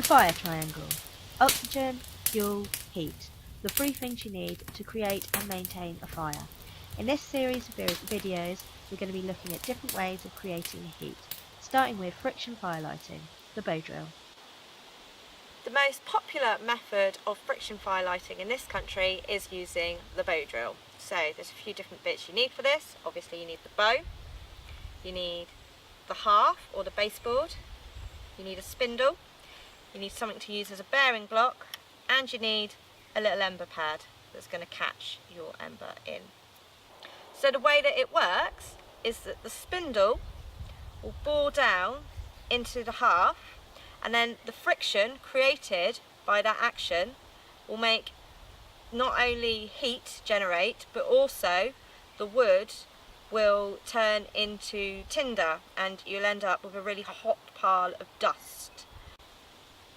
The fire triangle. Oxygen, fuel, heat. The three things you need to create and maintain a fire. In this series of videos, we're going to be looking at different ways of creating heat, starting with friction firelighting, the bow drill. The most popular method of friction firelighting in this country is using the bow drill. So there's a few different bits you need for this. Obviously you need the bow, you need the half or the baseboard, you need a spindle, you need something to use as a bearing block, and you need a little ember pad that's going to catch your ember in. So the way that it works is that the spindle will bore down into the half, and then the friction created by that action will make not only heat generate, but also the wood will turn into tinder and you'll end up with a really hot pile of dust.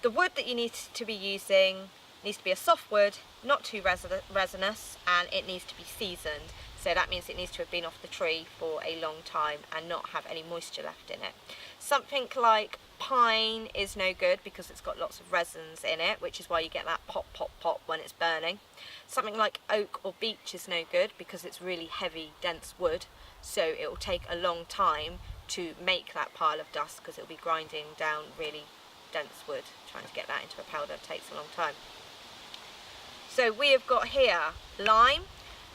The wood that you need to be using needs to be a soft wood, not too resinous, and it needs to be seasoned. So that means it needs to have been off the tree for a long time and not have any moisture left in it. Something like pine is no good because it's got lots of resins in it, which is why you get that pop, pop, pop when it's burning. Something like oak or beech is no good because it's really heavy, dense wood. So it will take a long time to make that pile of dust because it will be grinding down really dense wood. Trying to get that into a powder takes a long time. So we have got here lime,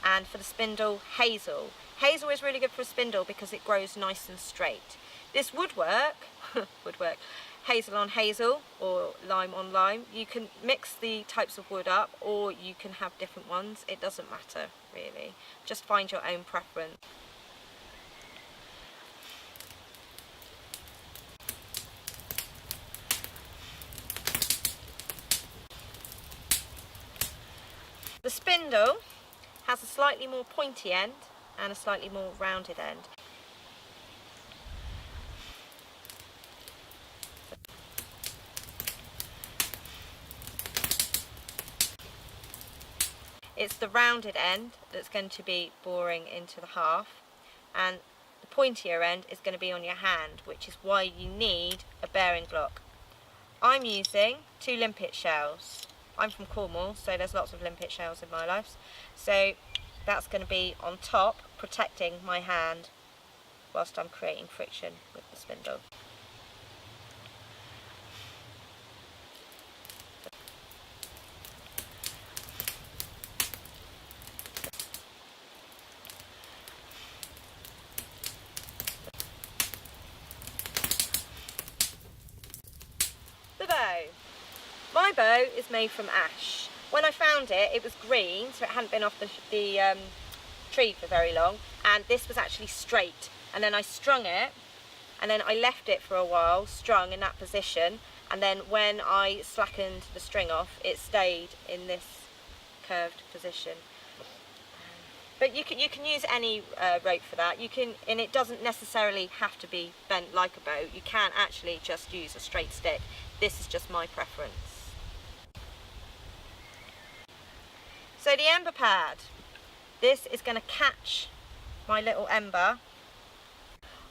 and for the spindle, hazel. Hazel is really good for a spindle because it grows nice and straight. This woodwork, hazel on hazel or lime on lime, you can mix the types of wood up or you can have different ones. It doesn't matter really. Just find your own preference. The spindle has a slightly more pointy end and a slightly more rounded end. It's the rounded end that's going to be boring into the half, and the pointier end is going to be on your hand, which is why you need a bearing block. I'm using 2 limpet shells. I'm from Cornwall, so there's lots of limpet shells in my life. So that's going to be on top, protecting my hand whilst I'm creating friction with the spindle. The bow. My bow is made from ash. When I found it, it was green, so it hadn't been off the tree for very long, and this was actually straight. And then I strung it, and then I left it for a while, strung in that position, and then when I slackened the string off, it stayed in this curved position. But you can use any rope for that. You can, and it doesn't necessarily have to be bent like a bow. You can actually just use a straight stick. This is just my preference. So the ember pad, this is going to catch my little ember.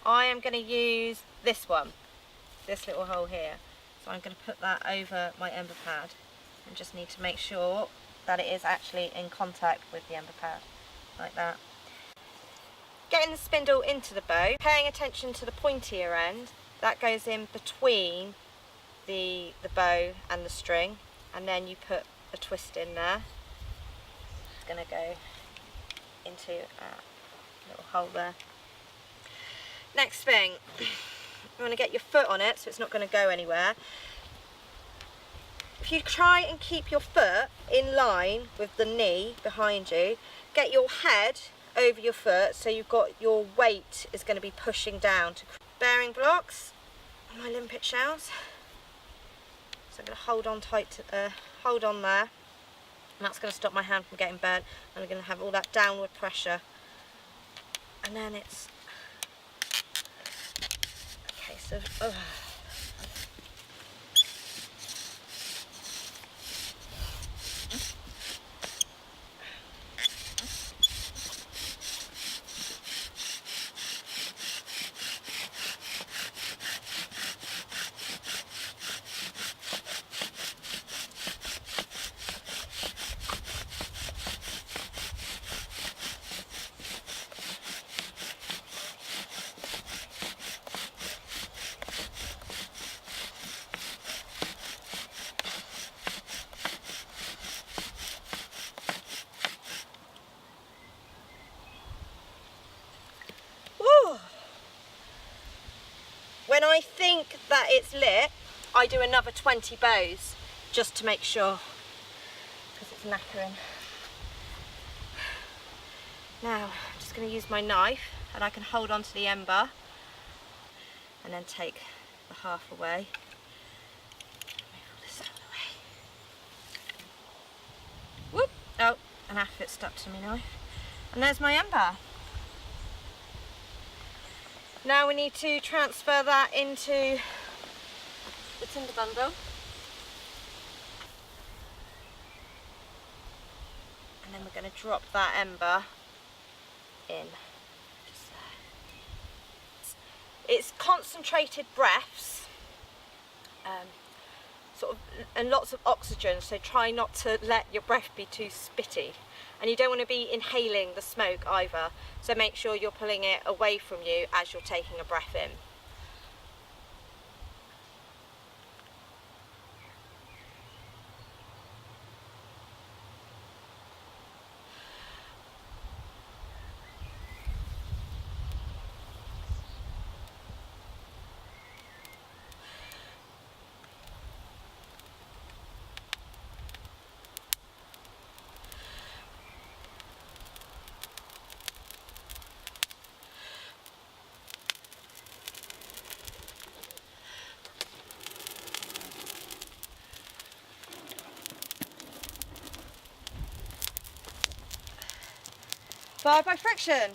I am going to use this one, this little hole here. So I'm going to put that over my ember pad and just need to make sure that it is actually in contact with the ember pad, like that. Getting the spindle into the bow, paying attention to the pointier end, that goes in between the bow and the string, and then you put a twist in there. It's going to go into a little hole there. Next thing, you want to get your foot on it so it's not going to go anywhere. If you try and keep your foot in line with the knee behind you, get your head over your foot so you've got your weight is going to be pushing down to bearing blocks on my limpet shells. So I'm going to hold on tight, hold on there, and that's going to stop my hand from getting burnt, and I'm going to have all that downward pressure, and then it's okay. So I think that it's lit, I do another 20 bows just to make sure, because it's knackering. Now, I'm just going to use my knife and I can hold on to the ember and then take the half away. Move all this out of the way. Whoop! Oh, and half of it stuck to my knife. And there's my ember. Now we need to transfer that into the tinder bundle. And then we're going to drop that ember in. Just there. It's concentrated breaths, sort of, and lots of oxygen, so try not to let your breath be too spitty. And you don't want to be inhaling the smoke either, so make sure you're pulling it away from you as you're taking a breath in. Fire by friction.